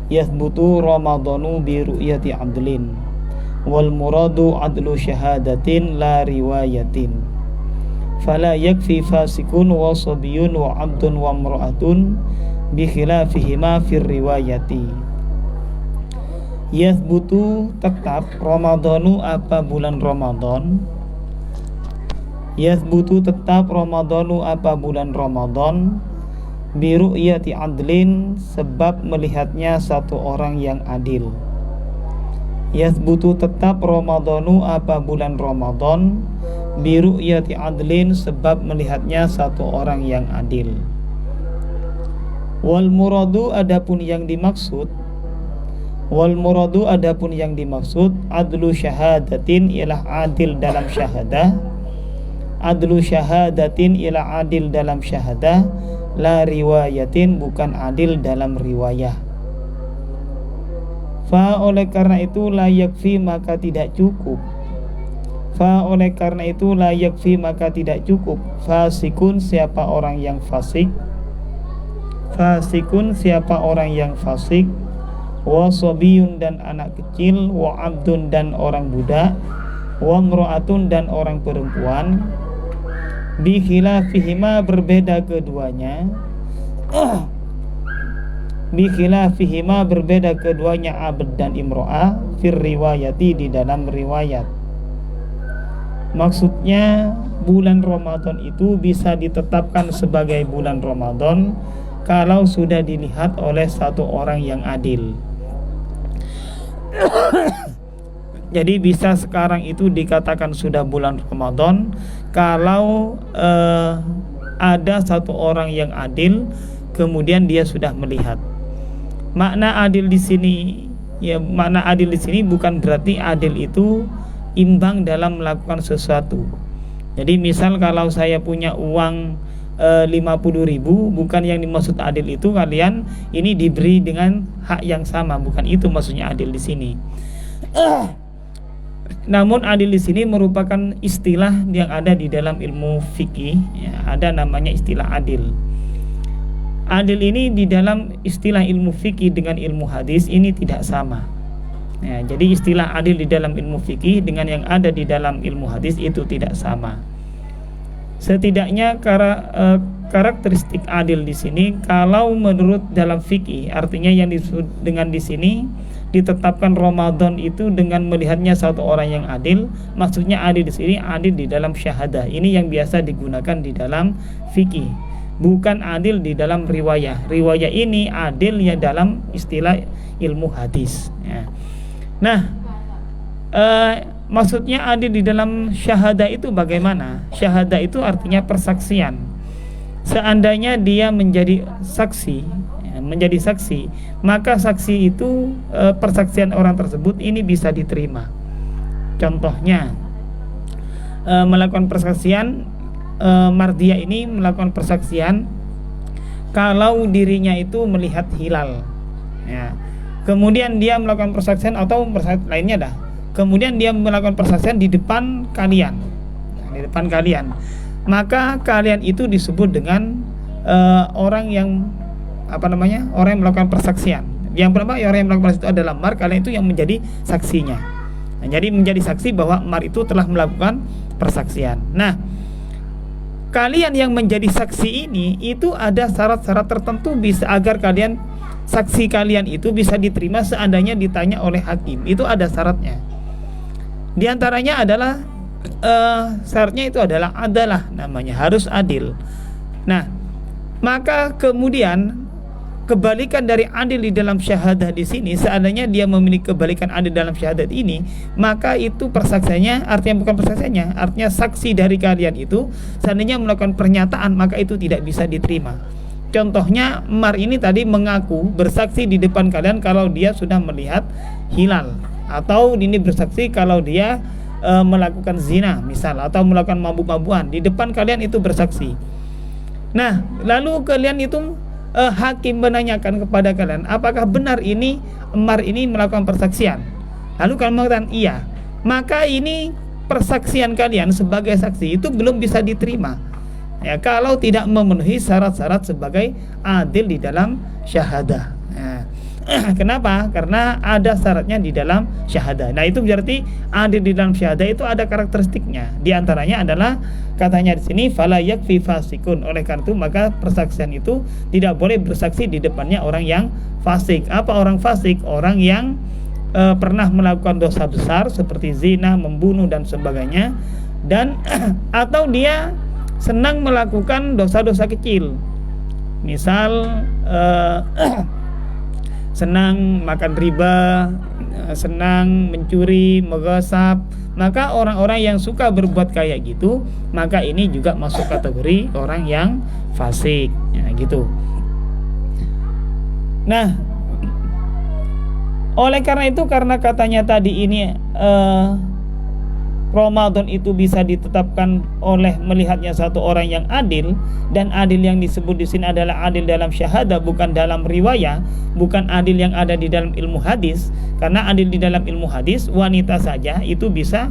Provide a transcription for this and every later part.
yathbutu ramadhanu bi ru'yati adlin wal muradu adlu syahadatin la riwayatin fala yakfi fasikun wa sabiyun wa abdun wa imra'atun bi khilafihima fir riwayati. Yathbutu tetap ramadhanu apa bulan Ramadan, yathbutu tetap ramadhanu apa bulan Ramadan bi ru'yati adlin sebab melihatnya satu orang yang adil. Yathbutu tetap ramadhanu apa bulan Ramadan bi ru'yati adlin sebab melihatnya satu orang yang adil. Wal muradu adapun yang dimaksud, wal muradu adapun yang dimaksud adlu syahadatin ialah adil dalam syahadah, adlu syahadatin ialah adil dalam syahadah, la riwayatin bukan adil dalam riwayah. Fa oleh karena itu la yakfi maka tidak cukup, fa oleh karena itu la yakfi maka tidak cukup fasikun siapa orang yang fasik, fasikun siapa orang yang fasik, wa sobiyun dan anak kecil, wa abdun dan orang budak, wa mro'atun dan orang perempuan, bi khilafihima berbeda keduanya, bi khilafihima berbeda keduanya abd dan imro'ah fir riwayati di dalam riwayat. Maksudnya bulan Ramadan itu bisa ditetapkan sebagai bulan Ramadan kalau sudah dilihat oleh satu orang yang adil. Jadi bisa sekarang itu dikatakan sudah bulan Ramadan kalau ada satu orang yang adil kemudian dia sudah melihat. Makna adil di sini ya, makna adil di sini bukan berarti adil itu imbang dalam melakukan sesuatu. Jadi misal kalau saya punya uang 50.000, bukan yang dimaksud adil itu kalian ini diberi dengan hak yang sama, bukan itu maksudnya adil di sini. Namun adil di sini merupakan istilah yang ada di dalam ilmu fikih, ya, ada namanya istilah adil. Adil ini di dalam istilah ilmu fikih dengan ilmu hadis ini tidak sama. Ya, jadi istilah adil di dalam ilmu fikih dengan yang ada di dalam ilmu hadis itu tidak sama. Setidaknya karakteristik adil di sini kalau menurut dalam fikih artinya yang disebut dengan di sini ditetapkan Ramadan itu dengan melihatnya satu orang yang adil. Maksudnya adil di sini adil di dalam syahadah. Ini yang biasa digunakan di dalam fikih, bukan adil di dalam riwayah. Riwayah ini adil ya dalam istilah ilmu hadis. Ya. Nah, maksudnya adil di dalam syahadah itu bagaimana? Syahadah itu artinya persaksian. Seandainya dia menjadi saksi, menjadi saksi, maka saksi itu persaksian orang tersebut ini bisa diterima. Contohnya melakukan persaksian, Mardiyah ini melakukan persaksian kalau dirinya itu melihat hilal, ya. Kemudian dia melakukan persaksian atau persaksian lainnya dah. Kemudian dia melakukan persaksian di depan kalian, di depan kalian. Maka kalian itu disebut dengan orang yang orang yang melakukan persaksian. Yang pertama orang yang melakukan persaksian itu adalah Mar, kalian itu yang menjadi saksinya. Nah, jadi menjadi saksi bahwa Mar itu telah melakukan persaksian. Nah, kalian yang menjadi saksi ini itu ada syarat-syarat tertentu bisa agar kalian saksi kalian itu bisa diterima seandainya ditanya oleh hakim. Itu ada syaratnya. Di antaranya adalah syaratnya itu adalah namanya harus adil. Nah, maka kemudian kebalikan dari adil di dalam syahadah di sini, seandainya dia memiliki kebalikan adil dalam syahadat ini, maka itu persaksiannya artinya bukan persaksiannya, artinya saksi dari kalian itu seandainya melakukan pernyataan maka itu tidak bisa diterima. Contohnya Mar ini tadi mengaku bersaksi di depan kalian kalau dia sudah melihat hilal, atau ini bersaksi kalau dia melakukan zina misal, atau melakukan mabuk-mabukan di depan kalian, itu bersaksi. Nah, lalu kalian itu hakim menanyakan kepada kalian apakah benar ini Mar ini melakukan persaksian. Lalu kalian mengatakan iya, maka ini persaksian kalian sebagai saksi itu belum bisa diterima, ya, kalau tidak memenuhi syarat-syarat sebagai adil di dalam syahadah. Nah, Kenapa? Karena ada syaratnya di dalam syahadah. Nah, itu berarti adil di dalam syahadah itu ada karakteristiknya. Di antaranya adalah katanya di sini fala yakfi fasikun. Oleh karena itu maka persaksian itu tidak boleh bersaksi di depannya orang yang fasik. Apa orang fasik? Orang yang pernah melakukan dosa besar seperti zina, membunuh dan sebagainya, dan atau dia senang melakukan dosa-dosa kecil. Misal senang makan riba, senang mencuri, menggosap, maka orang-orang yang suka berbuat kayak gitu, maka ini juga masuk kategori orang yang fasik, ya, gitu. Nah, oleh karena itu, karena katanya tadi ini Ramadan itu bisa ditetapkan oleh melihatnya satu orang yang adil, dan adil yang disebut di sini adalah adil dalam syahadah, bukan dalam riwayah, bukan adil yang ada di dalam ilmu hadis. Karena adil di dalam ilmu hadis, wanita saja itu bisa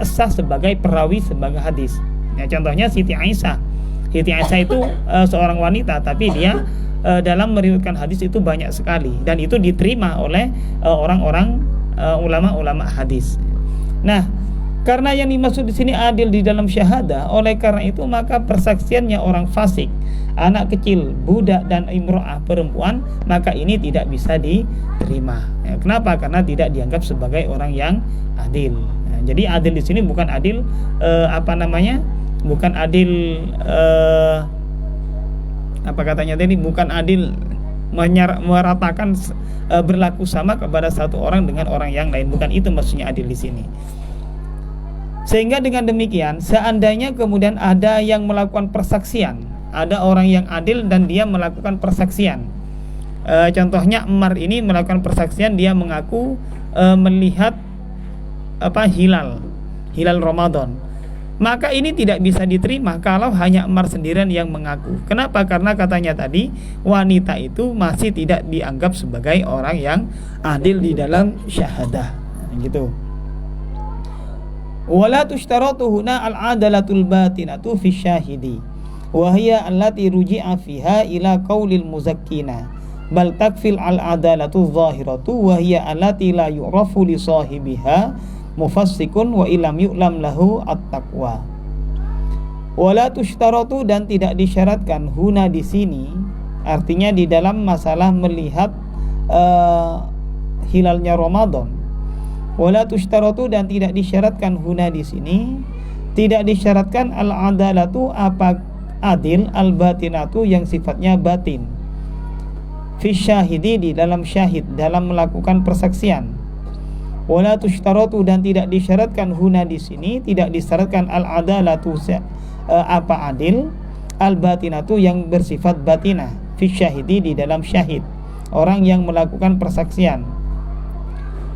sah sebagai perawi sebagai hadis. Ya, contohnya Siti Aisyah. Siti Aisyah itu seorang wanita, tapi dia dalam meriwayatkan hadis itu banyak sekali, dan itu diterima oleh orang-orang ulama-ulama hadis. Nah, karena yang dimaksud di sini adil di dalam syahadah, oleh karena itu maka persaksiannya orang fasik, anak kecil, budak dan imro'ah perempuan, maka ini tidak bisa diterima. Ya, kenapa? Karena tidak dianggap sebagai orang yang adil. Nah, jadi adil di sini bukan adil bukan adil bukan adil meratakan berlaku sama kepada satu orang dengan orang yang lain. Bukan itu maksudnya adil di sini. Sehingga dengan demikian, seandainya kemudian ada yang melakukan persaksian, ada orang yang adil dan dia melakukan persaksian. Contohnya Ammar ini melakukan persaksian, dia mengaku melihat hilal Ramadan. Maka ini tidak bisa diterima kalau hanya Ammar sendirian yang mengaku. Kenapa? Karena katanya tadi wanita itu masih tidak dianggap sebagai orang yang adil di dalam syahadah. Gitu. Wala tushtaratu huna al-adalatul batinatu fi syahidi wa hiya allati ruji'a fiha ila qaulil muzakkina bal takfil al-adalatu zahiratu wa hiya allati la yu'rafu li sahibiha mufassikun wa ilam yu'lam lahu at-taqwa. Wala tushtaratu, dan tidak disyaratkan huna di sini, artinya di dalam masalah melihat hilalnya Ramadan. Wala tushtaratu, dan tidak disyaratkan huna di sini, tidak disyaratkan al-adalatu apa adil, al-batinatu yang sifatnya batin, fi syahidi di dalam syahid, dalam melakukan persaksian. Wala tushtaratu, dan tidak disyaratkan huna di sini, tidak disyaratkan al-adalatu apa adil, al-batinatu yang bersifat batinah, fi syahidi di dalam syahid, orang yang melakukan persaksian.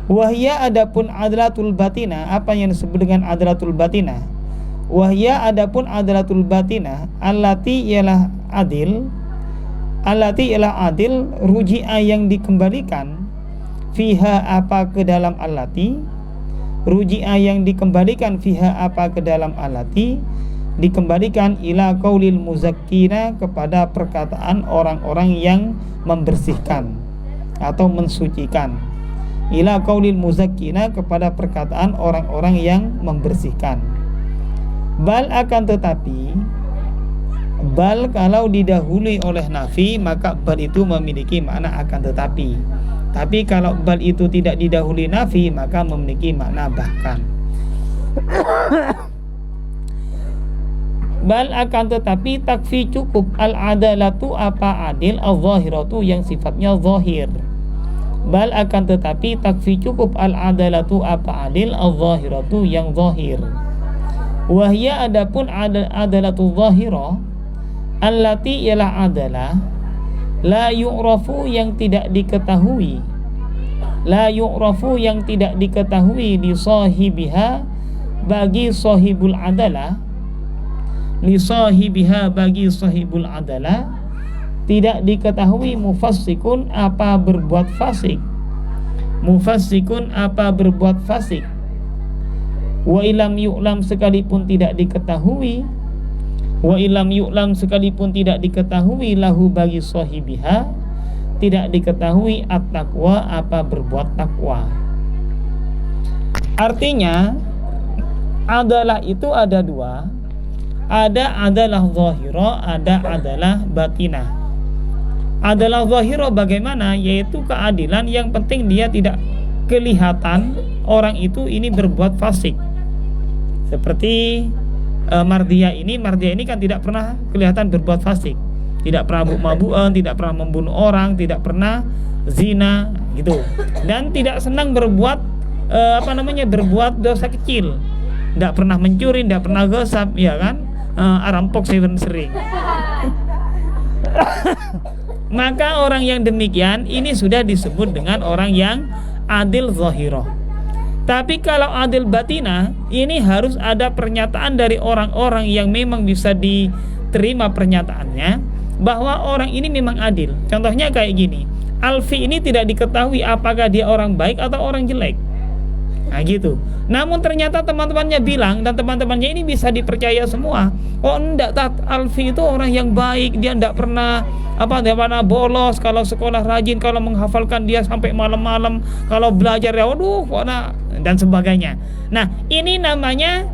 Wahya adapun adlatul batina, apa yang disebut dengan adlatul batina? Wahya adapun adlatul batina allati ialah adil, ruji'a yang dikembalikan, fiha apa ke dalam allati, ruji'a yang dikembalikan, fiha apa ke dalam allati, dikembalikan ila qaulil muzakkina kepada perkataan orang-orang yang membersihkan atau mensucikan. Ila qaulil muzakkina kepada perkataan orang-orang yang membersihkan. Bal akan tetapi, bal kalau didahului oleh nafi, maka bal itu memiliki makna akan tetapi. Tapi kalau bal itu tidak didahului nafi, maka memiliki makna bahkan. Bal akan tetapi takfi cukup al-adalatu apa adil, al-zahiratu yang sifatnya zahir. Bal akan tetapi takfi cukup al-adalatu apa adil, al-zahiratu yang zahir. Wahya adapun adalatu zahirah allati ialah adalah la yu'rafu yang tidak diketahui, la yu'rafu yang tidak diketahui di sahibiha bagi sahibul adalah, li sahibiha bagi sahibul adalah, tidak diketahui mufassikun apa berbuat fasik, mufassikun apa berbuat fasik. Wa ilam yu'lam sekalipun tidak diketahui, wa ilam yu'lam sekalipun tidak diketahui lahu bagi sahibiha, tidak diketahui at-taqwa apa berbuat takwa. Artinya adalah itu ada dua, ada adalah zahira, ada adalah batinah. Adalah zahira bagaimana? Yaitu keadilan yang penting dia tidak kelihatan orang itu ini berbuat fasik. Seperti Mardia ini kan tidak pernah kelihatan berbuat fasik, tidak pernah mabuk-mabukan, tidak pernah membunuh orang, tidak pernah zina gitu, dan tidak senang berbuat berbuat dosa kecil, tidak pernah mencuri, tidak pernah gosap, ya kan, rampok sering. Maka orang yang demikian ini sudah disebut dengan orang yang adil zahirah. Tapi kalau adil batinah, ini harus ada pernyataan dari orang-orang yang memang bisa diterima pernyataannya bahwa orang ini memang adil. Contohnya kayak gini, Alfi ini tidak diketahui apakah dia orang baik atau orang jelek. Nah gitu. Namun ternyata teman-temannya bilang, dan teman-temannya ini bisa dipercaya semua. Oh enggak, Alfi itu orang yang baik, dia enggak pernah bolos, kalau sekolah rajin, kalau menghafalkan dia sampai malam-malam, kalau belajar ya dan sebagainya. Nah, ini namanya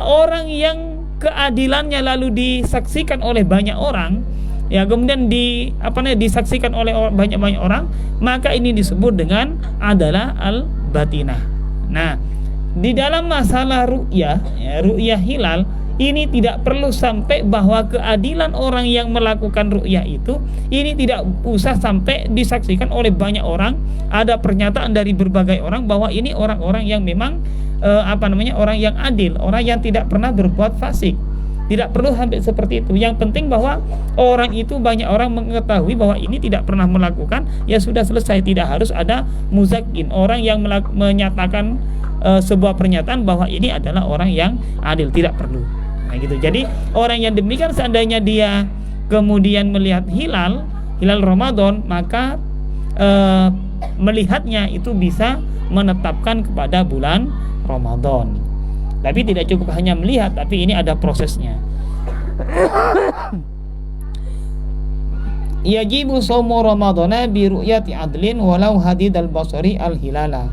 orang yang keadilannya lalu disaksikan oleh banyak orang, ya kemudian disaksikan oleh banyak orang, maka ini disebut dengan adalah al-batinah. Nah, di dalam masalah ru'yah, ru'yah hilal, ini tidak perlu sampai bahwa keadilan orang yang melakukan ru'yah itu ini tidak usah sampai disaksikan oleh banyak orang. Ada pernyataan dari berbagai orang bahwa ini orang-orang yang memang orang yang adil, orang yang tidak pernah berbuat fasik. Tidak perlu sampai seperti itu. Yang penting bahwa orang itu, banyak orang mengetahui bahwa ini tidak pernah melakukan, ya sudah selesai. Tidak harus ada muzakin, orang yang menyatakan sebuah pernyataan bahwa ini adalah orang yang adil, tidak perlu. Nah gitu. Jadi orang yang demikian seandainya dia kemudian melihat hilal Ramadan, maka melihatnya itu bisa menetapkan kepada bulan Ramadan. Tapi tidak cukup hanya melihat, tapi ini ada prosesnya. Yajibu shaumu ramadhana bi ru'yati adlin walau hadidal basari al hilala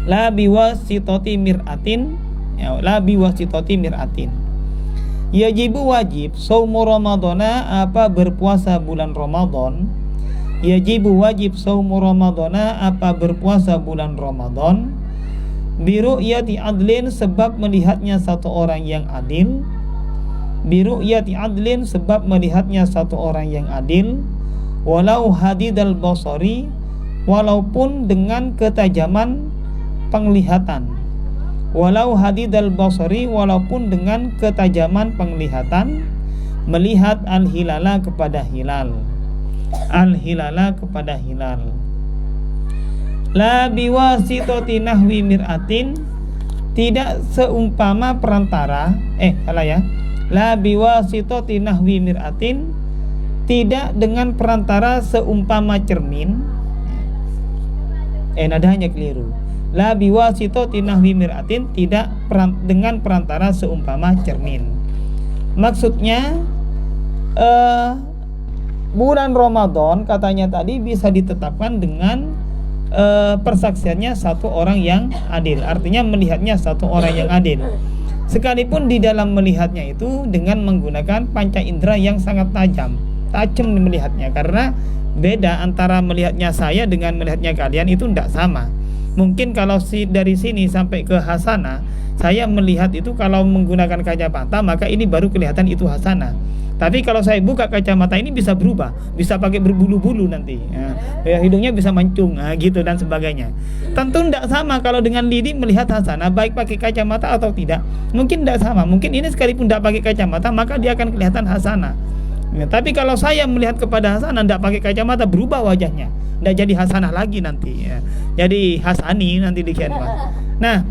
la biwasitati mir'atin, la biwasitati mir'atin. Yajibu wajib shaumu ramadhana apa berpuasa bulan Ramadan. Yajibu wajib shaumu ramadhana apa berpuasa bulan Ramadan biru'yati adlin sebab melihatnya satu orang yang adil. Biru'yati adlin sebab melihatnya satu orang yang adil. Walau hadidal basari, walaupun dengan ketajaman penglihatan. Walau hadidal basari, walaupun dengan ketajaman penglihatan. Melihat al-hilala kepada hilal, al-hilala kepada hilal. La biwasitati nahwi mir'atin, tidak seumpama perantara la biwasitati nahwi mir'atin, tidak dengan perantara seumpama cermin. Nadanya keliru. La biwasitati nahwi mir'atin, tidak dengan perantara seumpama cermin. Maksudnya bulan Ramadan katanya tadi bisa ditetapkan dengan persaksiannya satu orang yang adil. Artinya melihatnya satu orang yang adil, sekalipun di dalam melihatnya itu dengan menggunakan panca indera yang sangat tajam melihatnya. Karena beda antara melihatnya saya dengan melihatnya kalian itu tidak sama. Mungkin kalau dari sini sampai ke hasanah, saya melihat itu kalau menggunakan kacamata, maka ini baru kelihatan itu hasanah. Tapi kalau saya buka kacamata ini bisa berubah, bisa pakai berbulu-bulu nanti, ya, hidungnya bisa mancung, gitu dan sebagainya. Tentu tidak sama kalau dengan lidik melihat hasanah, baik pakai kacamata atau tidak. Mungkin tidak sama. Mungkin ini sekalipun tidak pakai kacamata, maka dia akan kelihatan hasanah. Ya, tapi kalau saya melihat kepada hasanah tidak pakai kacamata, berubah wajahnya, tidak jadi hasanah lagi nanti. Ya. Jadi hasani nanti dikira. Nah,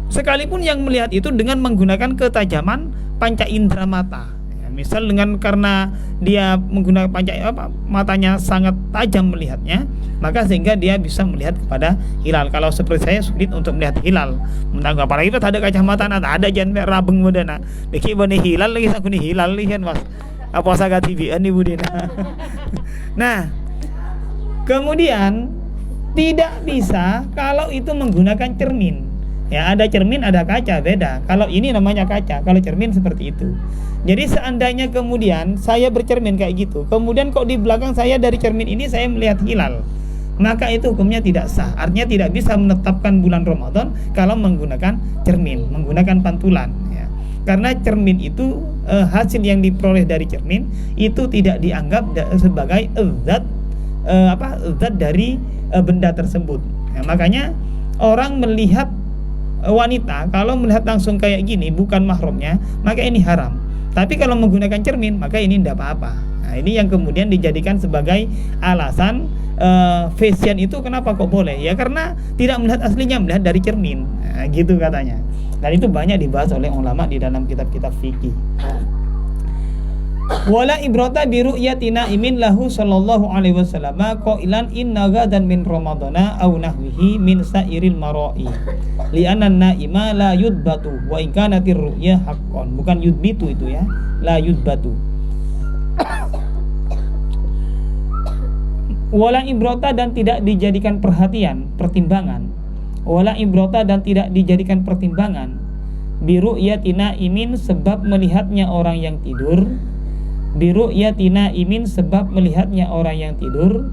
sekalipun yang melihat itu dengan menggunakan ketajaman panca indera mata, ya, misal karena dia menggunakan matanya sangat tajam melihatnya, maka sehingga dia bisa melihat kepada hilal. Kalau seperti saya sulit untuk melihat hilal, apalagi itu ada kacamata, ada jangan rabeng modana deki bani hilal lagi aku nih hilal lihat mas. Apa saga TV ini Budin. Nah, kemudian tidak bisa kalau itu menggunakan cermin. Ya, ada cermin, ada kaca, beda. Kalau ini namanya kaca, kalau cermin seperti itu. Jadi seandainya kemudian saya bercermin kayak gitu, kemudian kok di belakang saya dari cermin ini saya melihat hilal, maka itu hukumnya tidak sah. Artinya tidak bisa menetapkan bulan Ramadan kalau menggunakan cermin, menggunakan pantulan ya. Karena cermin itu hasil yang diperoleh dari cermin itu tidak dianggap sebagai zat zat dari benda tersebut ya. Makanya orang melihat wanita, kalau melihat langsung kayak gini bukan mahramnya, maka ini haram. Tapi kalau menggunakan cermin, maka ini tidak apa-apa. Nah, ini yang kemudian dijadikan sebagai alasan fashion itu kenapa kok boleh? Ya karena tidak melihat aslinya, melihat dari cermin. Nah, gitu katanya. Dan itu banyak dibahas oleh ulama di dalam kitab-kitab fikih. Wala ibrata bi ru'yati na'imin lahu sallallahu alaihi wasallam qailan inna ghadan min ramadana aw nahwihi min sa'iril mara'i li'anna na'ima la yudbatu wa in kanatir ru'ya haqqan. Bukan yudbitu itu ya, la yudbatu. Wala ibrata dan tidak dijadikan perhatian, pertimbangan. Wala ibrata dan tidak dijadikan pertimbangan bi ru'yati na'imin sebab melihatnya orang yang tidur. Biru'yatina imin sebab melihatnya orang yang tidur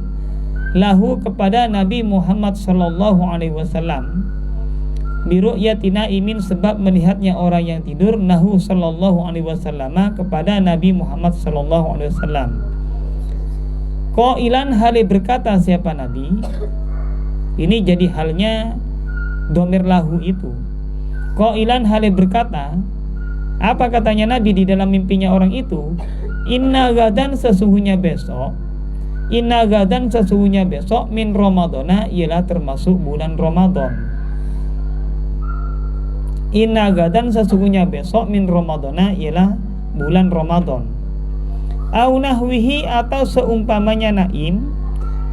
lahu kepada Nabi Muhammad sallallahu alaihi wasallam. Biru'yatina imin sebab melihatnya orang yang tidur nahu sallallahu alaihi wasallam kepada Nabi Muhammad sallallahu alaihi wasallam. Qailan hale berkata siapa Nabi? Ini jadi halnya domir lahu itu. Qailan hale berkata, apa katanya Nabi di dalam mimpinya orang itu? Inna gadan sesungguhnya besok, inna gadan sesungguhnya besok min Ramadana ialah termasuk bulan Ramadan. Inna gadan sesungguhnya besok min Ramadana ialah bulan Ramadan. Au nahwihi atau seumpamanya naim,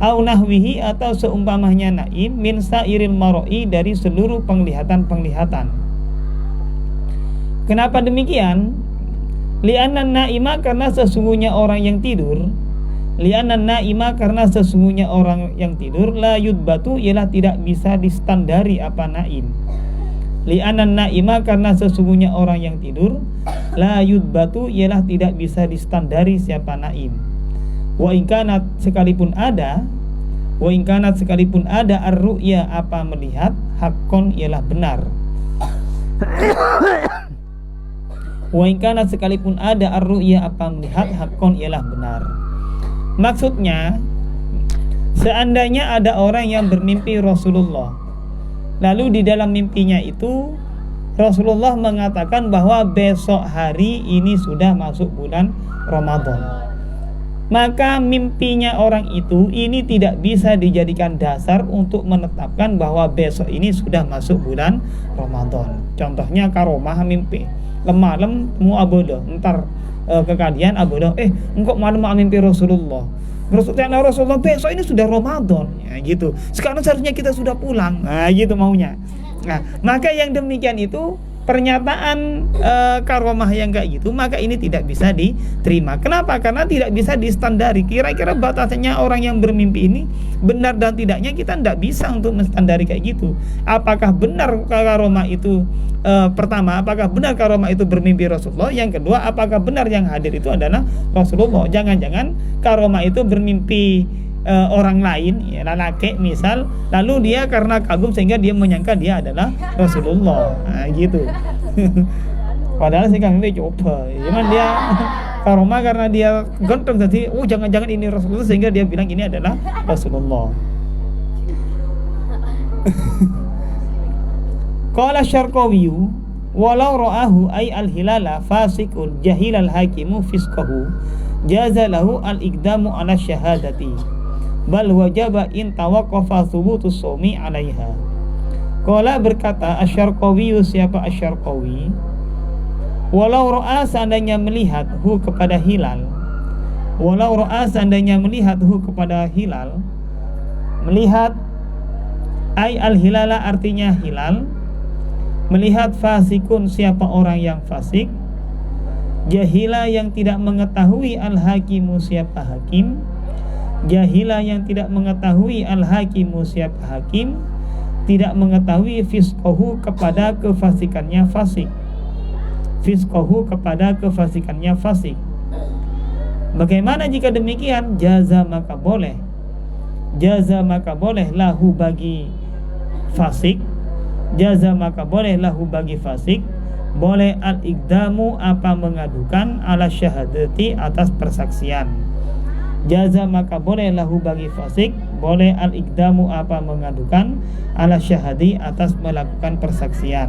au nahwihi atau seumpamanya naim min sairil mar'i dari seluruh penglihatan-penglihatan. Kenapa demikian? Li'anna na'ima karena sesungguhnya orang yang tidur. Li'anna na'ima karena sesungguhnya orang yang tidur la yudbatu ialah tidak bisa distandari apa naim. Li'anna na'ima karena sesungguhnya orang yang tidur la yudbatu ialah tidak bisa distandari siapa naim. Wa in kanat sekalipun ada ar-ru'ya apa melihat haqqon ialah benar. Wa in kana sekalipun ada ar-ru'ya apa melihat haqqon ialah benar. Maksudnya seandainya ada orang yang bermimpi Rasulullah, lalu di dalam mimpinya itu Rasulullah mengatakan bahwa besok hari ini sudah masuk bulan Ramadan, maka mimpinya orang itu ini tidak bisa dijadikan dasar untuk menetapkan bahwa besok ini sudah masuk bulan Ramadan. Contohnya karomah mimpi malam mu abodo entar kekalian abodo engkau malam mimpi Rasulullah besok ini sudah Ramadan ya gitu, sekarang seharusnya kita sudah pulang, nah gitu maunya. Nah maka yang demikian itu pernyataan karomah yang kayak gitu, maka ini tidak bisa diterima. Kenapa? Karena tidak bisa distandari. Kira-kira batasannya orang yang bermimpi ini benar dan tidaknya kita tidak bisa untuk menstandari kayak gitu. Apakah benar karomah itu pertama, apakah benar karomah itu bermimpi Rasulullah? Yang kedua, apakah benar yang hadir itu adalah Rasulullah? Jangan-jangan karomah itu bermimpi orang lain ya, laki misal, lalu dia karena kagum sehingga dia menyangka dia adalah Rasulullah, nah, gitu. Padahal sih kami coba, cuman dia karomah karena dia ganteng tadi, jangan-jangan ini Rasulullah sehingga dia bilang ini adalah Rasulullah. Qala Syarqawiyyu walau ra'ahu ay al-hilala fasiqul jahilal hakimu fisqahu jazalahu al-iqdamu ala syahadati bal wajaba in tawaqqafa thubutus sawmi 'alaiha. Qala berkata Asy-Syarqawi, siapa Asy-Syarqawi, walau ra'a seandainya melihat hu kepada hilal, walau ra'a seandainya melihat hu kepada hilal, melihat ay al-hilala artinya hilal, melihat fasikun siapa orang yang fasik, Jahila yang tidak mengetahui al-hakimu siapa hakim. Jahila yang tidak mengetahui al-hakimu siapa hakim, tidak mengetahui fisqahu kepada kefasikannya fasik. Fisqahu kepada kefasikannya fasik. Bagaimana jika demikian? Jaza maka boleh. Jaza maka boleh lahu bagi fasik. Jaza maka boleh lahu bagi fasik. Boleh al-iqdamu apa mengadukan ala syahadati atas persaksian. Jaza maka boleh lahu bagi fasik. Boleh al-iqdamu apa mengadukan ala syahadi atas melakukan persaksian.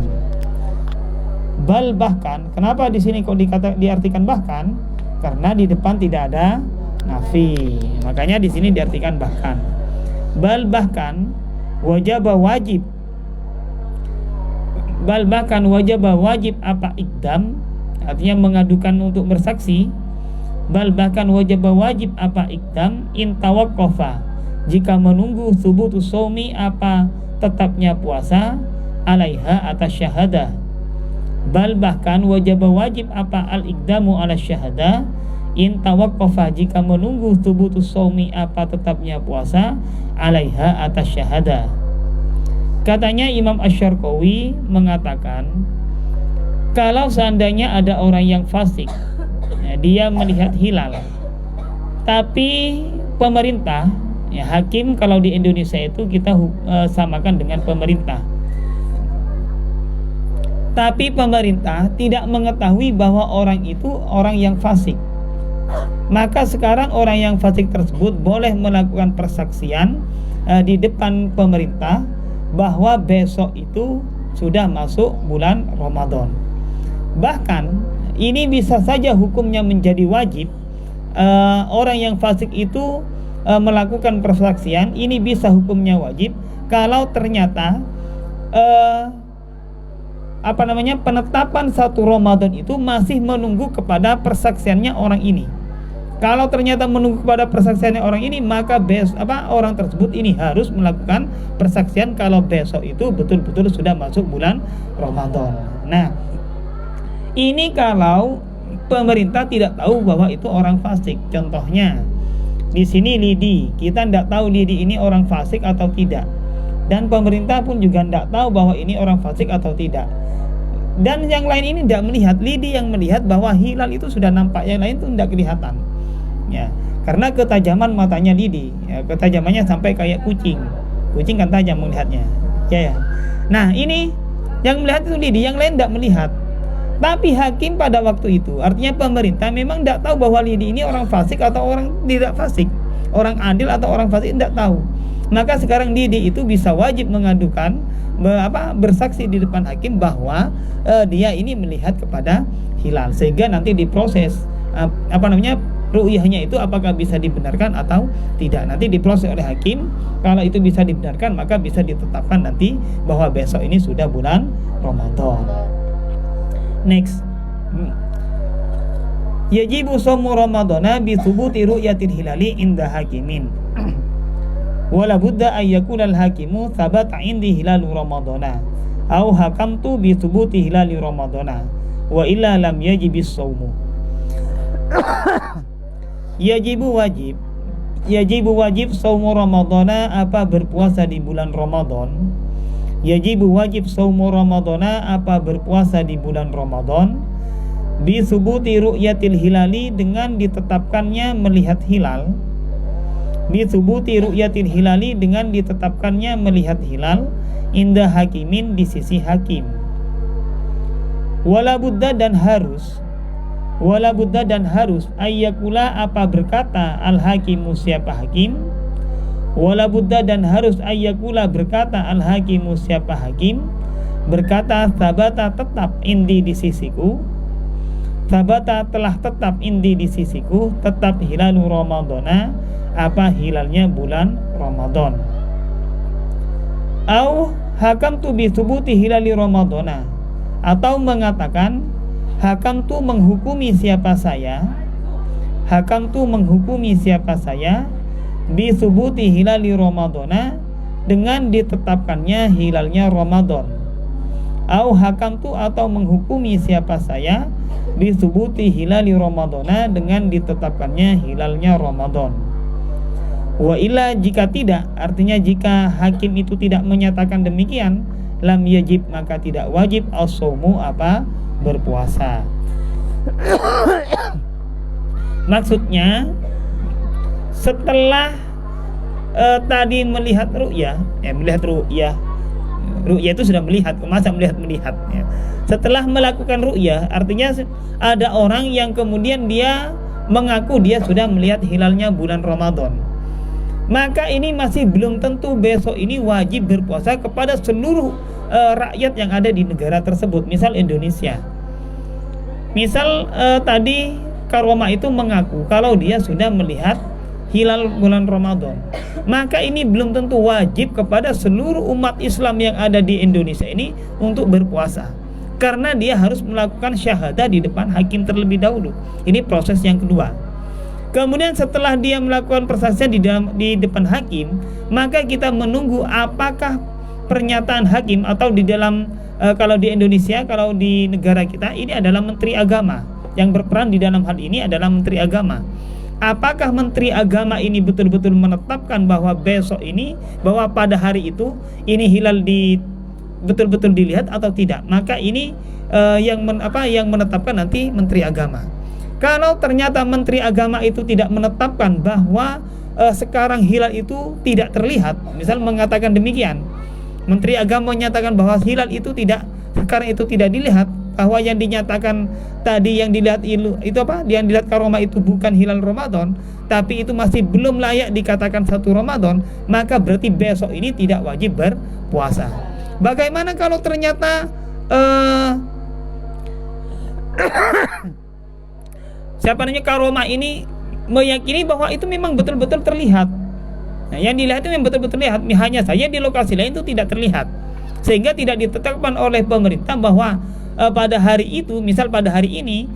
Bal bahkan, kenapa di sini kok diartikan bahkan? Karena di depan tidak ada nafi. Makanya di sini diartikan bahkan. Bal bahkan wajib. Bal bahkan wajib apa iqdam, artinya mengadukan untuk bersaksi. Bal bahkan wajib apa iqdam in tawaqqafa, jika menunggu thubutus shaumi apa tetapnya puasa, alaiha atas syahadah. Bal bahkan wajib apa al-iqdamu ala syahadah in tawaqqafa, jika menunggu thubutus shaumi apa tetapnya puasa, alaiha atas syahadah. Katanya Imam Asy-Syarqawi mengatakan, kalau seandainya ada orang yang fasik, ya, dia melihat hilal, tapi pemerintah, ya, hakim kalau di Indonesia itu kita samakan dengan pemerintah, tapi pemerintah tidak mengetahui bahwa orang itu orang yang fasik, maka sekarang orang yang fasik tersebut boleh melakukan persaksian di depan pemerintah bahwa besok itu sudah masuk bulan Ramadan. Bahkan ini bisa saja hukumnya menjadi wajib. Orang yang fasik itu melakukan persaksian, ini bisa hukumnya wajib kalau ternyata penetapan 1 Ramadan itu masih menunggu kepada persaksiannya orang ini. Kalau ternyata menunggu kepada persaksiannya orang ini, maka orang tersebut ini harus melakukan persaksian kalau besok itu betul-betul sudah masuk bulan Ramadan. Nah, ini kalau pemerintah tidak tahu bahwa itu orang fasik. Contohnya di sini lidi, kita tidak tahu lidi ini orang fasik atau tidak, dan pemerintah pun juga tidak tahu bahwa ini orang fasik atau tidak. Dan yang lain ini tidak melihat, lidi yang melihat bahwa hilal itu sudah nampak, yang lain itu tidak kelihatan. Ya, karena ketajaman matanya lidi, ya, ketajamannya sampai kayak kucing. Kucing kan tajam melihatnya. Ya. Nah, ini yang melihat itu lidi, yang lain tidak melihat. Tapi hakim pada waktu itu, artinya pemerintah memang tidak tahu bahwa lidi ini orang fasik atau orang tidak fasik, orang adil atau orang fasik, tidak tahu. Maka sekarang lidi itu bisa wajib mengadukan bersaksi di depan hakim bahwa dia ini melihat kepada hilal, sehingga nanti diproses ru'yahnya itu apakah bisa dibenarkan atau tidak. Nanti diproses oleh hakim. Kalau itu bisa dibenarkan, maka bisa ditetapkan nanti bahwa besok ini sudah bulan Ramadan. Next, yajibu shaum Ramadana bi thubuti ru'yatil hilali inda hakimin. Wala budda ay yakuna al-hakimu thabata indi hilal Ramadana aw hakamtu bi thubuti hilali Ramadana wa illa lam yajibis shaumu. Yajibu wajib shaumu Ramadana apa berpuasa di bulan Ramadan. Yajibu wajib shaumu Ramadana apa berpuasa di bulan Ramadan bi thubuti ru'yatil hilali, dengan ditetapkannya melihat hilal. Bi thubuti ru'yatil hilali, dengan ditetapkannya melihat hilal inda hakimin, di sisi hakim. Wala budda dan harus ayyakula apa berkata al-hakimu siapa hakim. Wala budda dan harus ayyakula berkata al-hakimu siapa hakim, berkata sabata tetap indi di sisiku, sabata telah tetap indi di sisiku, tetap hilalu Ramadana apa hilalnya bulan Ramadan. Au hakamtu bi thubuti hilali Ramadana, atau mengatakan hakam tu menghukumi siapa saya, hakam tu menghukumi siapa saya bi thubuti hilali Ramadana, dengan ditetapkannya hilalnya Ramadan. Au hakam tu atau menghukumi siapa saya Bisubuti hilali Ramadana, dengan ditetapkannya hilalnya Ramadan. Wa illa, jika tidak, artinya jika hakim itu tidak menyatakan demikian, lam yajib, maka tidak wajib as-saumu, apa, berpuasa. Maksudnya setelah tadi melihat ru'yah, ru'yah itu sudah melihat, masa melihat ya. Setelah melakukan ru'yah, artinya ada orang yang kemudian dia mengaku dia sudah melihat hilalnya bulan Ramadan, maka ini masih belum tentu besok ini wajib berpuasa kepada seluruh rakyat yang ada di negara tersebut. Misal Indonesia, misal tadi Karomah itu mengaku kalau dia sudah melihat hilal bulan Ramadan, maka ini belum tentu wajib kepada seluruh umat Islam yang ada di Indonesia ini untuk berpuasa, karena dia harus melakukan syahadah di depan hakim terlebih dahulu. Ini proses yang kedua. Kemudian setelah dia melakukan persaksian di depan hakim, maka kita menunggu apakah pernyataan hakim, atau di dalam kalau di Indonesia, kalau di negara kita ini adalah menteri agama yang berperan di dalam hal ini adalah menteri agama. Apakah menteri agama ini betul-betul menetapkan bahwa besok ini, bahwa pada hari itu ini hilal betul-betul dilihat atau tidak? Maka ini yang menetapkan nanti menteri agama. Kalau ternyata menteri agama itu tidak menetapkan bahwa sekarang hilal itu tidak terlihat, misal mengatakan demikian, menteri agama menyatakan bahwa hilal itu sekarang itu tidak dilihat, bahwa yang dinyatakan tadi yang dilihat itu apa? Yang dilihat Karomah itu bukan hilal Ramadan, tapi itu masih belum layak dikatakan satu Ramadan, maka berarti besok ini tidak wajib berpuasa. Bagaimana kalau ternyata Karomah ini meyakini bahwa itu memang betul-betul terlihat. Nah, yang dilihat itu memang betul-betul terlihat, hanya saja di lokasi lain itu tidak terlihat, sehingga tidak ditetapkan oleh pemerintah bahwa pada hari itu, misal pada hari ini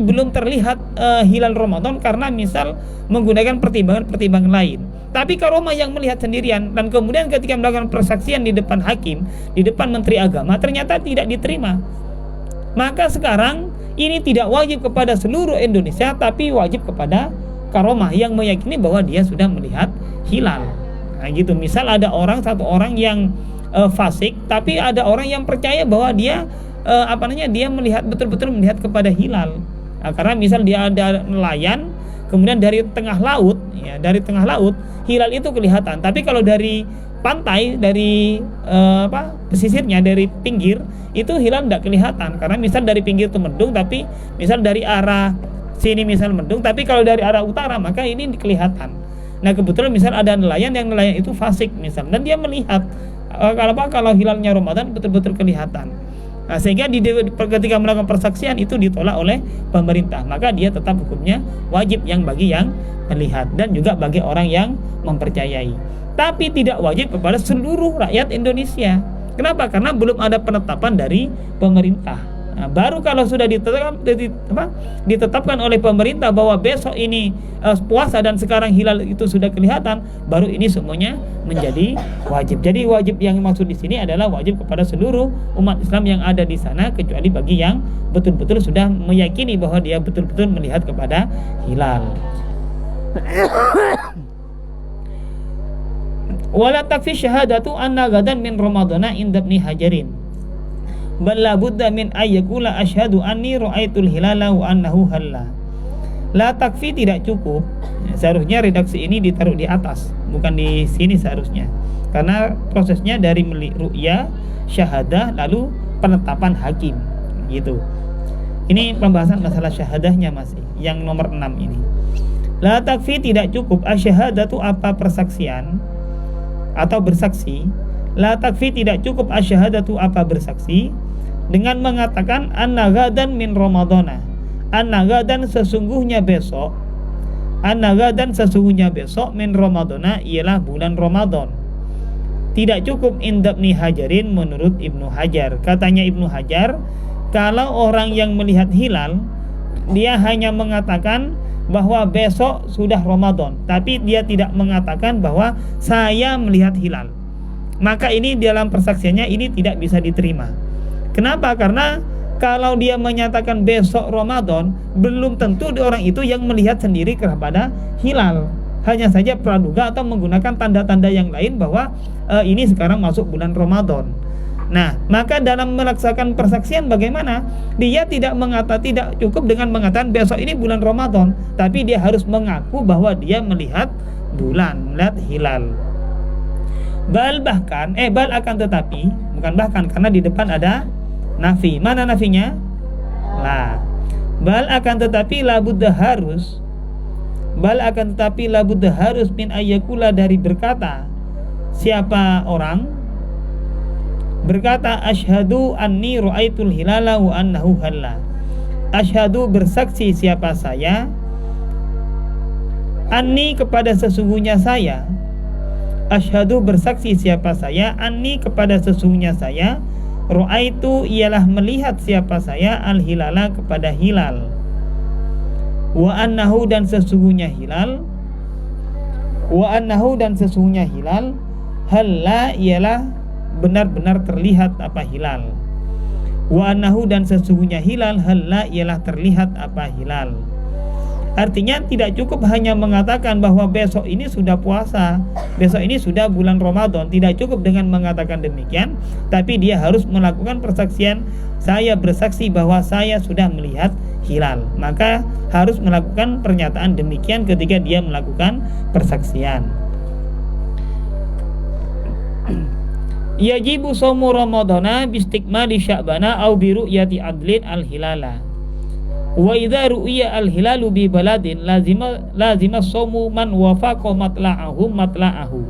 belum terlihat hilal Ramadan karena misal menggunakan pertimbangan lain. Tapi Karomah yang melihat sendirian, dan kemudian ketika melakukan persaksian di depan hakim, di depan menteri agama, ternyata tidak diterima. Maka sekarang ini tidak wajib kepada seluruh Indonesia, tapi wajib kepada Karomah yang meyakini bahwa dia sudah melihat hilal. Nah gitu. Misal ada satu orang yang fasik, tapi ada orang yang percaya bahwa dia dia melihat betul-betul melihat kepada hilal. Nah, karena misal dia ada nelayan, kemudian dari tengah laut hilal itu kelihatan. Tapi kalau dari pantai, dari pesisirnya, dari pinggir, itu hilal tidak kelihatan. Karena misal dari pinggir itu mendung, tapi misal dari arah sini misal mendung, tapi kalau dari arah utara maka ini kelihatan. Nah kebetulan misal ada nelayan itu fasik misal, dan dia melihat kalau hilalnya Ramadan betul-betul kelihatan. Nah, sehingga ketika melakukan persaksian itu ditolak oleh pemerintah, maka dia tetap hukumnya wajib bagi yang melihat dan juga bagi orang yang mempercayai, tapi tidak wajib kepada seluruh rakyat Indonesia. Kenapa? Karena belum ada penetapan dari pemerintah. Nah, baru kalau sudah ditetapkan oleh pemerintah bahwa besok ini puasa dan sekarang hilal itu sudah kelihatan, baru ini semuanya menjadi wajib. Jadi wajib yang maksud di sini adalah wajib kepada seluruh umat Islam yang ada di sana, kecuali bagi yang betul-betul sudah meyakini bahwa dia betul-betul melihat kepada hilal. Wala takfi syahadatu anna gadan min Ramadana inda Ibni Hajarin bal la budda min ayyakula asyhadu anni ra'aitul hilala wa annahu halla. La takfi tidak cukup. Seharusnya redaksi ini ditaruh di atas, bukan di sini seharusnya, karena prosesnya dari ru'yah, syahadah, lalu penetapan hakim gitu. Ini pembahasan masalah syahadahnya masih yang nomor 6 ini. La takfi tidak cukup asyhadatu apa persaksian atau bersaksi. La takfi tidak cukup asyhadatu apa bersaksi dengan mengatakan anna gadan min Ramadana, anna gadan sesungguhnya besok min Ramadana ialah bulan Ramadan. Tidak cukup inda Ibni Hajarin menurut Ibnu Hajar. Katanya Ibnu Hajar, kalau orang yang melihat hilal dia hanya mengatakan bahwa besok sudah Ramadan, tapi dia tidak mengatakan bahwa saya melihat hilal, maka ini dalam persaksiannya ini tidak bisa diterima. Kenapa? Karena kalau dia menyatakan besok Ramadan, belum tentu orang itu yang melihat sendiri kepada hilal. Hanya saja praduga atau menggunakan tanda-tanda yang lain bahwa ini sekarang masuk bulan Ramadan. Nah, maka dalam melaksanakan persaksian bagaimana? Dia tidak cukup dengan mengatakan besok ini bulan Ramadan, tapi dia harus mengaku bahwa dia melihat bulan, melihat hilal. Bal akan tetapi, bukan bahkan, karena di depan ada nafi. Mana nafinya? La. Bal akan tetapi labudda harus min ayyakula, dari berkata siapa orang berkata asyhadu anni ra'aitul hilala wa annahu halla. Asyhadu, bersaksi siapa saya, anni kepada sesungguhnya saya, asyhadu bersaksi siapa saya, anni kepada sesungguhnya saya, ra'aitu ialah melihat siapa saya, al hilala kepada hilal, wa annahu dan sesungguhnya hilal, halla ialah benar-benar terlihat apa hilal, wa annahu dan sesungguhnya hilal, halla ialah terlihat apa hilal. Artinya tidak cukup hanya mengatakan bahwa besok ini sudah puasa, besok ini sudah bulan Ramadan. Tidak cukup dengan mengatakan demikian, tapi dia harus melakukan persaksian, saya bersaksi bahwa saya sudah melihat hilal. Maka harus melakukan pernyataan demikian ketika dia melakukan persaksian. Yajibu shaumu ramadhana bistikmali sya'bana au bi ru'yati adlin al-hilala. Wa idza ru'ya al-hilalu bi baladin lazima shaumu man wafaqa matla'ahu.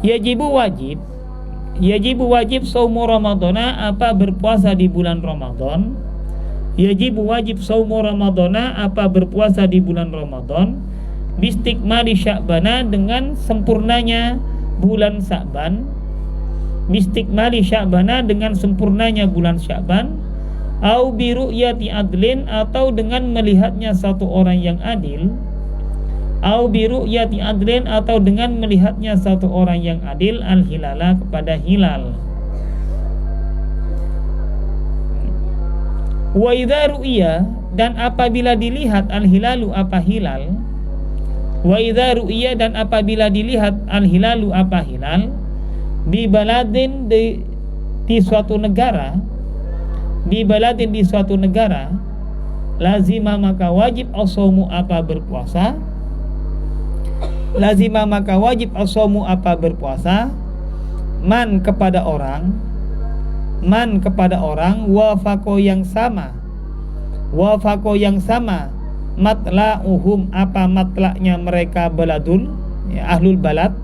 Yajibu wajib shaumu ramadhana, apa berpuasa di bulan Ramadan. Yajibu wajib shaumu ramadhana, apa berpuasa di bulan Ramadan, bistikmali sya'bana, dengan sempurnanya bulan Sya'ban, bistikmali sya'bana, dengan sempurnanya bulan Sya'ban, au bi ru'yati adlin, atau dengan melihatnya satu orang yang adil, au bi ru'yati adlin, atau dengan melihatnya satu orang yang adil, al hilala kepada hilal. Wa idza ru'ya, dan apabila dilihat al hilalu apa hilal, wa idza ru'ya, dan apabila dilihat al hilalu apa hilal, bi baladin, di suatu negara, bi baladin di suatu negara, lazima maka wajib as-shaumu apa berpuasa, lazima maka wajib as-shaumu apa berpuasa, man kepada orang, wafaqo yang sama, matla'uhum apa matla'nya mereka, baladul, ya, ahlul balad.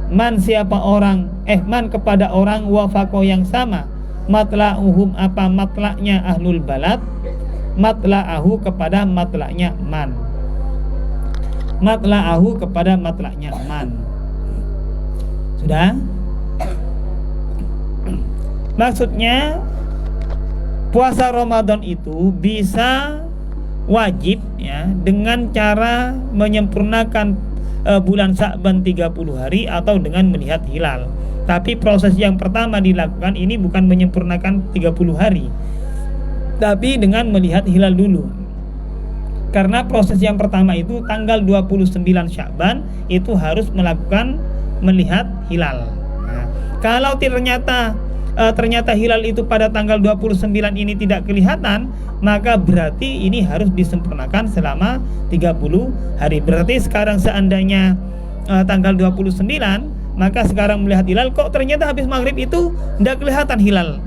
Man siapa orang, man kepada orang, wafaqo yang sama, matla'uhum apa matla'nya ahlul balad, matla'ahu kepada matla'nya man, matla'ahu kepada matla'nya man. Sudah? Maksudnya puasa Ramadan itu bisa wajib, ya, dengan cara menyempurnakan bulan Sya'ban 30 hari atau dengan melihat hilal. Tapi proses yang pertama dilakukan ini bukan menyempurnakan 30 hari, tapi dengan melihat hilal dulu. Karena proses yang pertama itu tanggal 29 Sya'ban itu harus melihat hilal. Nah, kalau ternyata hilal itu pada tanggal 29 ini tidak kelihatan, maka berarti ini harus disempurnakan selama 30 hari. Berarti sekarang seandainya tanggal 29, maka sekarang melihat hilal, kok ternyata habis maghrib itu tidak kelihatan hilal,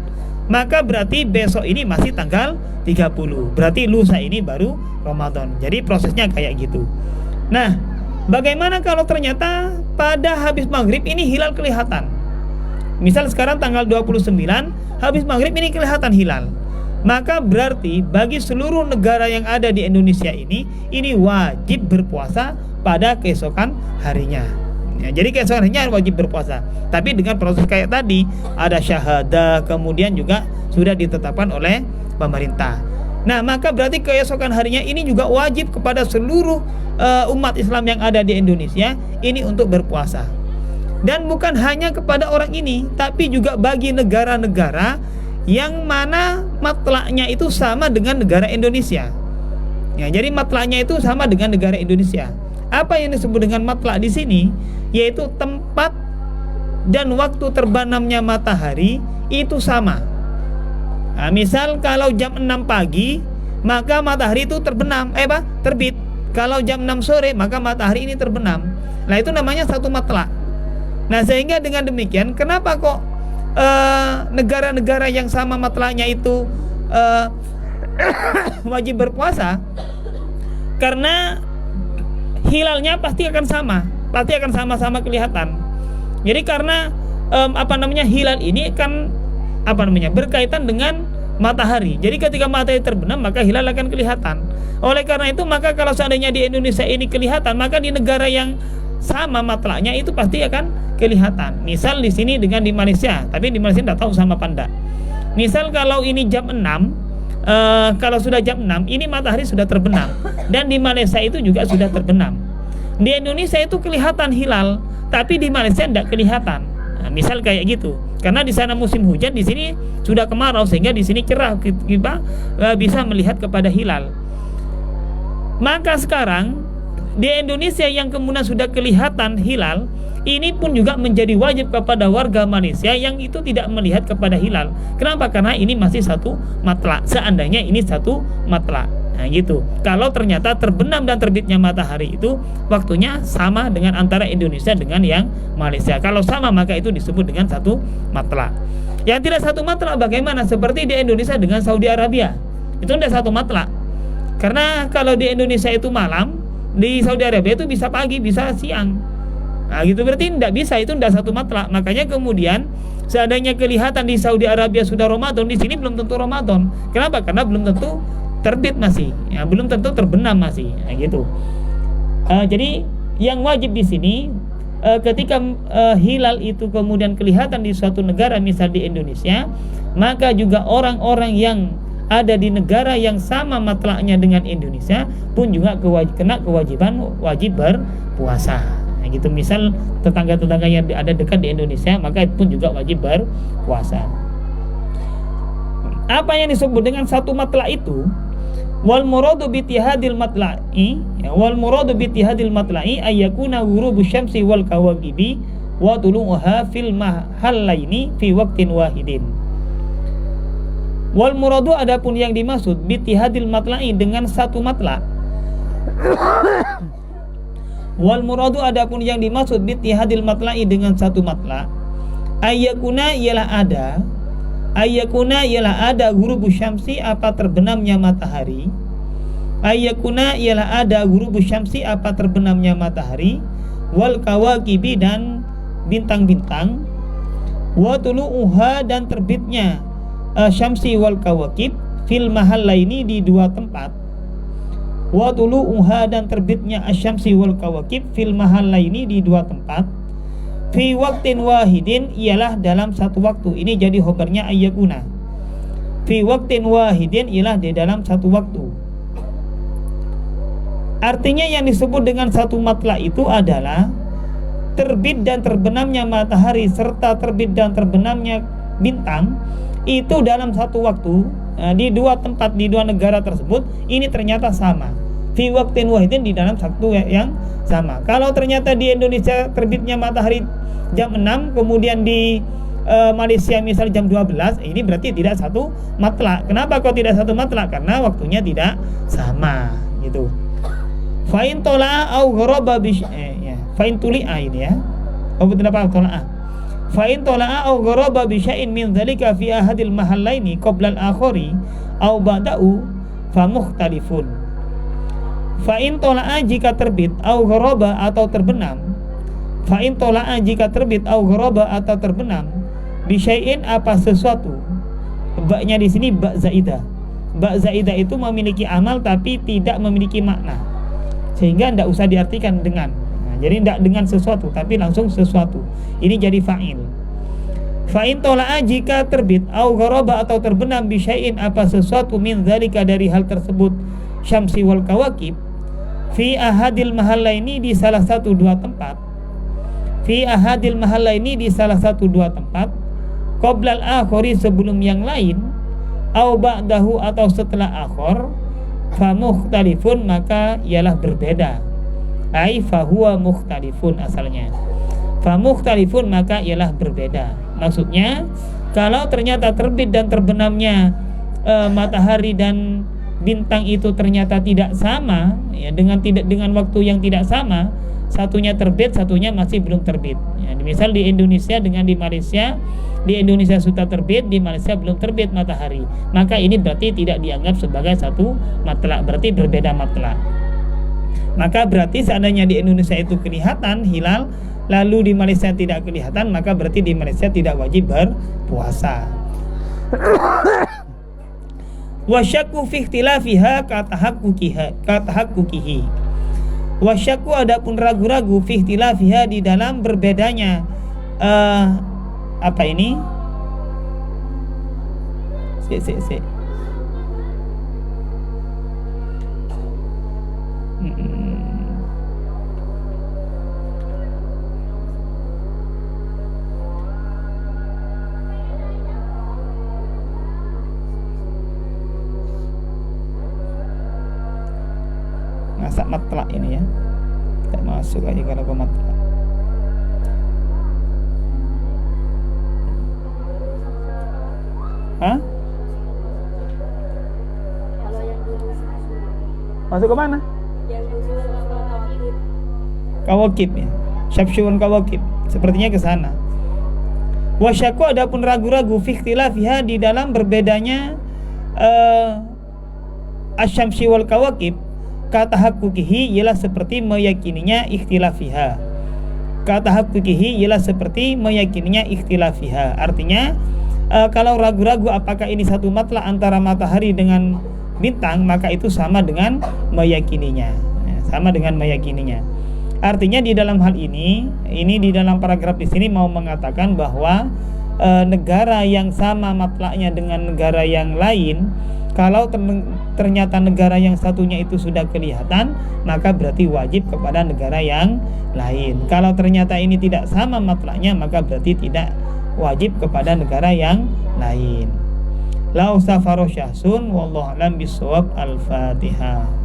maka berarti besok ini masih tanggal 30, berarti lusa ini baru Ramadan. Jadi prosesnya kayak gitu. Nah, bagaimana kalau ternyata pada habis maghrib ini hilal kelihatan? Misal sekarang tanggal 29, habis maghrib ini kelihatan hilal, maka berarti bagi seluruh negara yang ada di Indonesia ini wajib berpuasa pada keesokan harinya. Ya, jadi keesokan harinya wajib berpuasa. Tapi dengan proses kayak tadi, ada syahadah, kemudian juga sudah ditetapkan oleh pemerintah. Nah, maka berarti keesokan harinya ini juga wajib kepada seluruh umat Islam yang ada di Indonesia ini untuk berpuasa. Dan bukan hanya kepada orang ini, tapi juga bagi negara-negara yang mana matlaknya itu sama dengan negara Indonesia. Ya, jadi matlaknya itu sama dengan negara Indonesia. Apa yang disebut dengan matlak di sini? Yaitu tempat dan waktu terbenamnya matahari itu sama. Nah, misal kalau jam 6 pagi, maka matahari itu terbit. Kalau jam 6 sore, maka matahari ini terbenam. Nah, itu namanya satu matlak. Nah, sehingga dengan demikian, kenapa kok negara-negara yang sama matlaknya itu wajib berpuasa? Karena hilalnya pasti akan sama-sama kelihatan. Jadi karena hilal ini kan berkaitan dengan matahari. Jadi ketika matahari terbenam, maka hilal akan kelihatan. Oleh karena itu, maka kalau seandainya di Indonesia ini kelihatan, maka di negara yang sama matlaknya itu pasti akan kelihatan. Misal di sini dengan di Malaysia, tapi di Malaysia tidak tahu sama apa enggak. Misal kalau ini jam 6, kalau sudah jam 6 ini matahari sudah terbenam, dan di Malaysia itu juga sudah terbenam. Di Indonesia itu kelihatan hilal, tapi di Malaysia tidak kelihatan. Nah, misal kayak gitu. Karena di sana musim hujan, di sini sudah kemarau, sehingga di sini cerah, kita bisa melihat kepada hilal. Maka sekarang di Indonesia yang kemudian sudah kelihatan hilal, ini pun juga menjadi wajib kepada warga Malaysia yang itu tidak melihat kepada hilal. Kenapa? Karena ini masih satu matlak. Seandainya ini satu matlak. Nah gitu. Kalau ternyata terbenam dan terbitnya matahari itu waktunya sama dengan antara Indonesia dengan yang Malaysia. Kalau sama, maka itu disebut dengan satu matlak. Yang tidak satu matlak bagaimana? Seperti di Indonesia dengan Saudi Arabia. Itu tidak satu matlak. Karena kalau di Indonesia itu malam, di Saudi Arabia itu bisa pagi, bisa siang. Nah gitu, berarti tidak bisa, itu tidak satu matlak. Makanya kemudian seandainya kelihatan di Saudi Arabia sudah Ramadan, di sini belum tentu Ramadan. Kenapa? Karena belum tentu terbit masih, ya, belum tentu terbenam masih. Nah gitu. Jadi yang wajib di sini ketika hilal itu kemudian kelihatan di suatu negara, misal di Indonesia, maka juga orang-orang yang ada di negara yang sama matlaknya dengan Indonesia pun juga kena kewajiban wajib berpuasa. Nah, gitu. Misal tetangga-tetangga yang ada dekat di Indonesia, maka pun juga wajib berpuasa. Apa yang disebut dengan satu matlak itu? Wal muradu bi ittihadil matla'i, wal muradu bi ittihadil matla'i ayyakuna ghurubu syamsi wal kawakibi wa tulu'uha fil mahallaini fi waqtin wahidin. Wal muradu, adapun yang dimaksud bittihadil matla'i dengan satu matlak. Wal muradu, adapun yang dimaksud bittihadil matla'i dengan satu matlak, ayyakuna ialah ada ghurubu syamsi, apa terbenamnya matahari. Ayyakuna ialah ada ghurubu syamsi, apa terbenamnya matahari, wal kawakibi, dan bintang-bintang, wa tulu'uha, dan terbitnya syamsi wal kawakib, fil mahallaini, di dua tempat. Wa tulu'uha, dan terbitnya asyamsi wal kawakib, fil mahallaini, di dua tempat. Fi waqtin wahidin, ialah dalam satu waktu. Ini jadi khobarnya ayyakuna. Fi waqtin wahidin, ialah di dalam satu waktu. Artinya yang disebut dengan satu matlak itu adalah terbit dan terbenamnya matahari serta terbit dan terbenamnya bintang itu dalam satu waktu, di dua tempat, di dua negara tersebut, ini ternyata sama. Fi waqtin wahidin, di dalam satu yang sama. Kalau ternyata di Indonesia terbitnya matahari jam 6, kemudian di Malaysia misal jam 12, ini berarti tidak satu matlak. Kenapa kok tidak satu matlak? Karena waktunya tidak sama, gitu. Fa in tola'a au ghoraba fa in tuli'a, ini ya. Oh, betul apa tola'a? Fa in tola'a au ghoraba bi syai'in min dzalika fi ahadil mahallaini qabla al-akhari au ba'da'u fa mukhtalifun. Fa in tola'a, jika terbit, au ghoraba, atau terbenam. Fa in tola'a, jika terbit, au ghoraba, atau terbenam, bi syai'in, apa sesuatu. Ba'nya di sini ba' zaidah. Ba' zaidah itu memiliki amal tapi tidak memiliki makna, sehingga tidak usah diartikan dengan. Jadi tidak dengan sesuatu, tapi langsung sesuatu. Ini jadi fa'il. Fa in tola'a, jika terbit, au ghoraba, atau terbenam, bi syai'in, apa sesuatu, min dzalika, dari hal tersebut, syamsi wal kawakib, fi ahadil mahallaini, di salah satu dua tempat. Fi ahadil mahallaini, di salah satu dua tempat. qoblal akhori sebelum yang lain, au ba'dahu atau setelah akhor, fa mukhtalifun maka ialah berbeda. Ai fa huwa mukhtalifun asalnya. Fa mukhtalifun maka ialah berbeda. Maksudnya kalau ternyata terbit dan terbenamnya matahari dan bintang itu ternyata tidak sama, ya, dengan waktu yang tidak sama, satunya terbit, satunya masih belum terbit. Ya, misal di Indonesia dengan di Malaysia, di Indonesia sudah terbit, di Malaysia belum terbit matahari, maka ini berarti tidak dianggap sebagai satu matlak, berarti berbeda matlak. Maka berarti seandainya di Indonesia itu kelihatan hilal, lalu di Malaysia tidak kelihatan, maka berarti di Malaysia tidak wajib berpuasa. Wasyaku fi ikhtilafiha katahakkukihi. Wasyaku adapun ragu-ragu fi ikhtilafiha di dalam berbedanya apa ini? Masak matlak ini ya, tidak masuk aja kalau ke matlak. Hah? Masuk ke mana? Kawakib ya, syabsyuun kawakib, sepertinya ke sana. Wasyaku adapun ragu-ragu fi ikhtilafiha di dalam berbedanya asyamsi wal kawakib, kata hakukihi ialah seperti meyakininya ikhtilafiha. Kata hakukihi ialah seperti meyakininya ikhtilafiha. Artinya kalau ragu-ragu apakah ini satu matlak antara matahari dengan bintang, maka itu sama dengan meyakininya. Sama dengan meyakininya. Artinya di dalam hal ini di dalam paragraf di sini mau mengatakan bahwa negara yang sama matlaknya dengan negara yang lain, kalau ternyata negara yang satunya itu sudah kelihatan, maka berarti wajib kepada negara yang lain. Kalau ternyata ini tidak sama matlaknya, maka berarti tidak wajib kepada negara yang lain. La usafaro syahsun wallahu alam bisawab. Al-Fatihah.